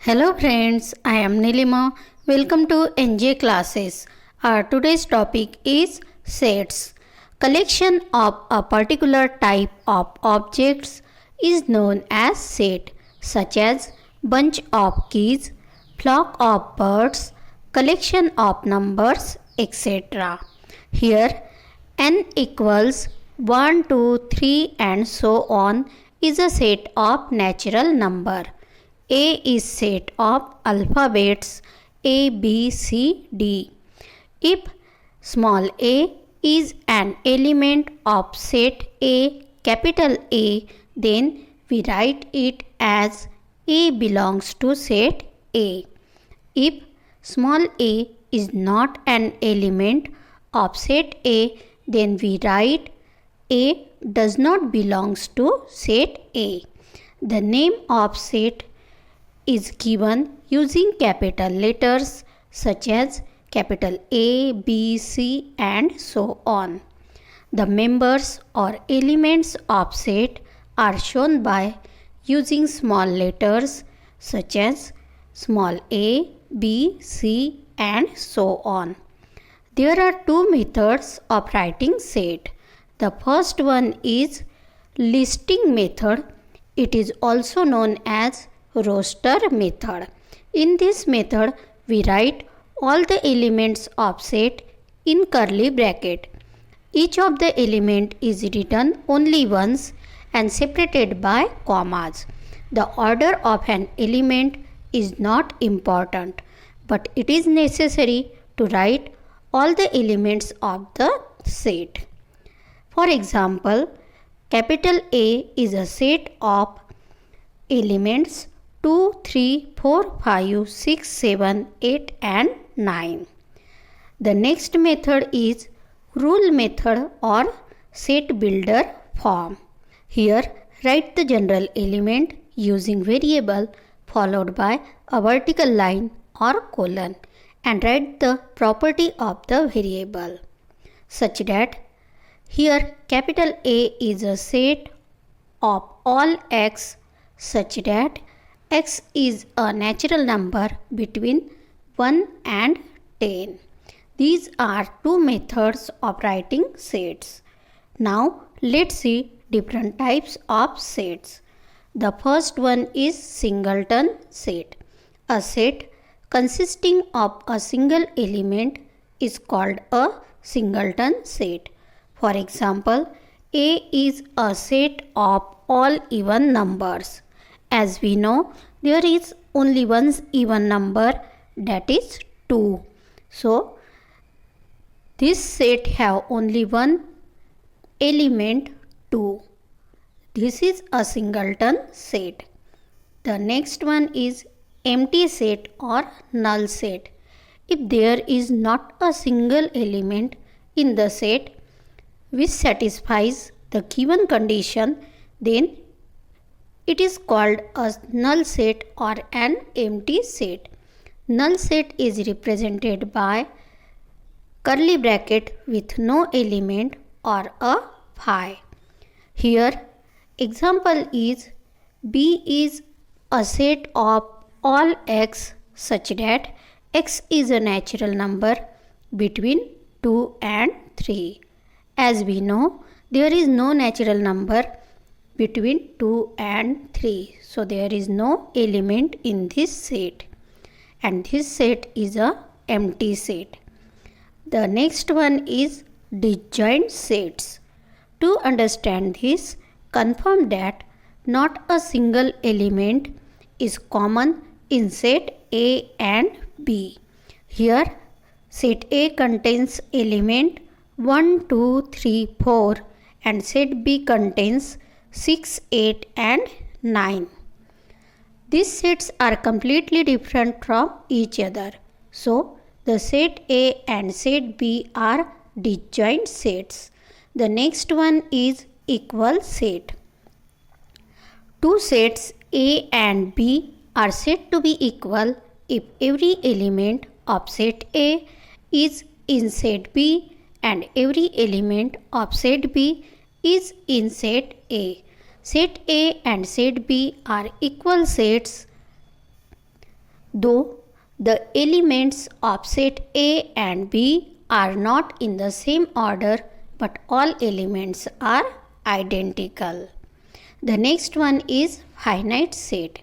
Hello friends, I am Nilima. Welcome to NJ classes. Our today's topic is sets. Collection of a particular type of objects is known as set, such as bunch of keys, flock of birds, collection of numbers, etc. Here n equals 1, 2, 3 and so on is a set of natural number. A is set of alphabets A, B, C, D. If small a is an element of set A, capital A, then we write it as A belongs to set A. If small a is not an element of set A, then we write A does not belongs to set A. The name of set is given using capital letters such as capital A, B, C and so on. The members or elements of set are shown by using small letters such as small a, B, C and so on. There are two methods of writing set. The first one is listing method. It is also known as roster method. In this method, we write all the elements of set in curly bracket. Each of the element is written only once and separated by commas. The order of an element is not important, but it is necessary to write all the elements of the set. For example, capital A is a set of elements 2, 3, 4, 5, 6, 7, 8 and 9. The next method is rule method or set builder form. Here write the general element using variable followed by a vertical line or colon and write the property of the variable such that here capital A is a set of all x such that x is a natural number between 1 and 10. These are two methods of writing sets. Now let's see different types of sets. The first one is singleton set. A set consisting of a single element is called a singleton set. For example, A is a set of all even numbers. As we know, there is only one even number, that is 2. So, this set have only one element 2. This is a singleton set. The next one is empty set or null set. If there is not a single element in the set which satisfies the given condition, then it is called a null set or an empty set. Null set is represented by curly bracket with no element or a phi. Here example is B is a set of all x such that x is a natural number between 2 and 3. As we know, there is no natural number between 2 and 3. So there is no element in this set. And this set is a empty set. The next one is disjoint sets. To understand this, confirm that not a single element is common in set A and B. Here, set A contains element 1, 2, 3, 4 and set B contains 6, 8 and 9. These sets are completely different from each other. So, the set A and set B are disjoint sets. The next one is equal set. Two sets A and B are said to be equal if every element of set A is in set B and every element of set B is in set A. Set A and set B are equal sets Though the elements of set A and B are not in the same order, but all elements are identical. The next one is finite set.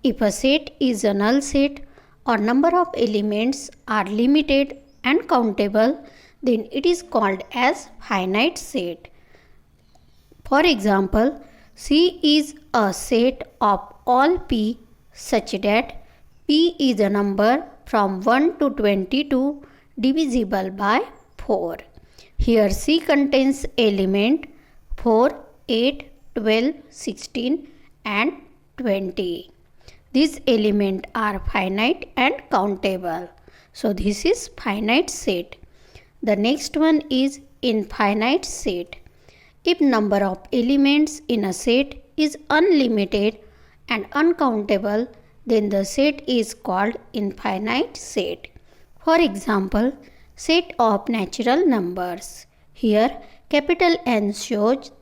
If a set is a null set or number of elements are limited and countable, then it is called as finite set. For example, C is a set of all P such that P is a number from 1 to 22 divisible by 4. Here C contains element 4, 8, 12, 16 and 20. These elements are finite and countable. So this is finite set. The next one is infinite set. If number of elements in a set is unlimited and uncountable, then the set is called infinite set. For example, set of natural numbers. Here capital N shows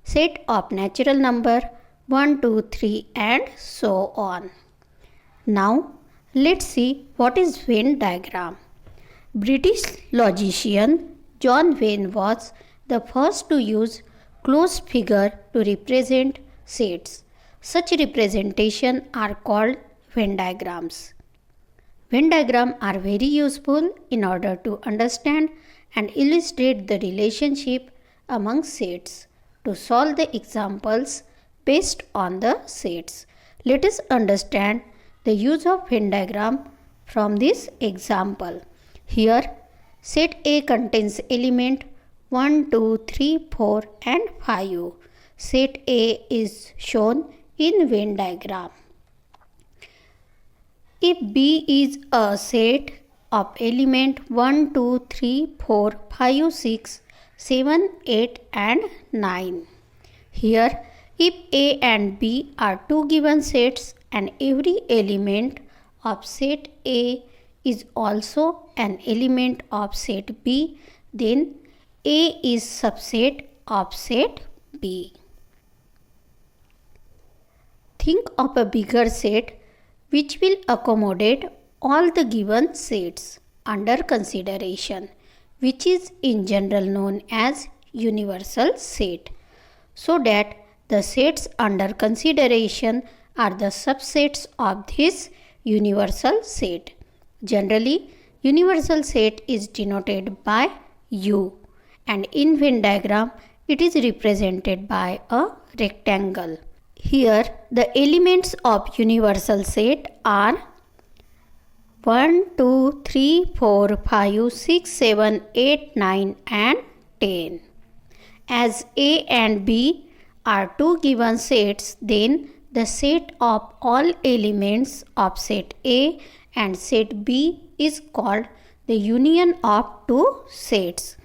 set of natural number 1, 2, 3 and so on. Now let's see what is Venn diagram. British logician John Venn was the first to use closed figure to represent sets. Such representations are called Venn diagrams. Venn diagrams are very useful in order to understand and illustrate the relationship among sets. To solve the examples based on the sets, let us understand the use of Venn diagram from this example. Here, set A contains element 1, 2, 3, 4 and 5. Set A is shown in Venn diagram. If B is a set of element 1, 2, 3, 4, 5, 6, 7, 8 and 9. Here, if A and B are two given sets and every element of set A is also an element of set B, then A is subset of set B. Think of a bigger set which will accommodate all the given sets under consideration, which is in general known as universal set, so that the sets under consideration are the subsets of this universal set. Generally, universal set is denoted by U, and in Venn diagram it is represented by a rectangle. Here the elements of universal set are 1, 2, 3, 4, 5, 6, 7, 8, 9 and 10. As A and B are two given sets, then the set of all elements of set A and set B is called the union of two sets.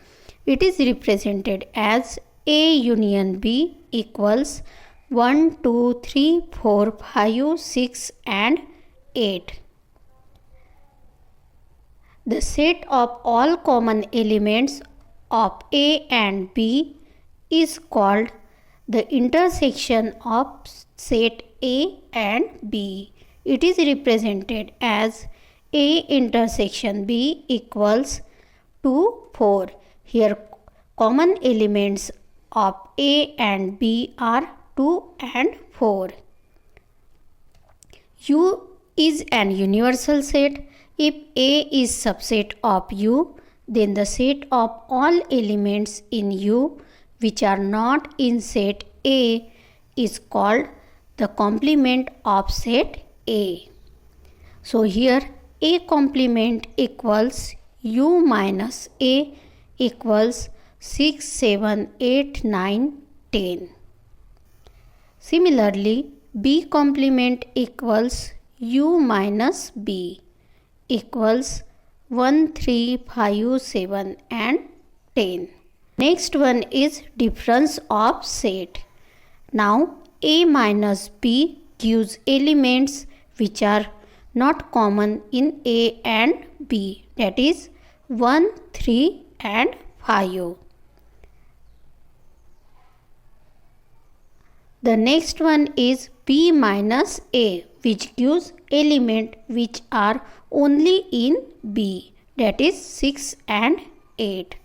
It is represented as A union B equals 1, 2, 3, 4, 5, 6 and 8. The set of all common elements of A and B is called the intersection of set A and B. It is represented as A intersection B equals 2, 4. Here common elements of A and B are 2 and 4. U is an universal set. If A is subset of U, then the set of all elements in U which are not in set A is called the complement of set A. So here A complement equals U minus A equals 6, 7, 8, 9, 10. Similarly, B complement equals U minus B equals 1, 3, 5, 7 and 10. Next one is difference of set. Now A minus B gives elements which are not common in A and B, that is 1, 3 and 5. The next one is B minus A, which gives element which are only in B, that is 6 and 8.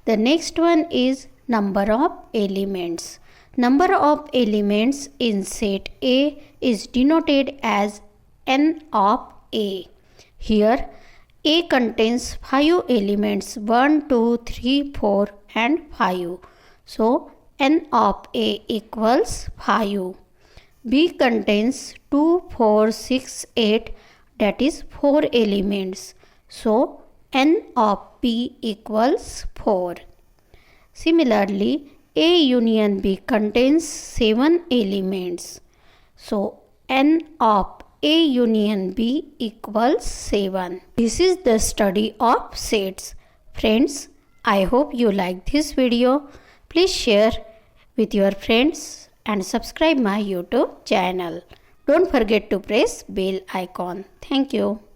The next one is number of elements. Number of elements in set A is denoted as n of A. Here A contains 5 elements 1, 2, 3, 4 and 5. So n of A equals 5. B contains 2, 4, 6, 8, that is 4 elements. So n of B equals 4. Similarly, A union B contains 7 elements. So n of A union B equals 7. This is the study of sets. Friends, I hope you like this video. Please share with your friends and subscribe my YouTube channel. Don't forget to press bell icon. Thank you.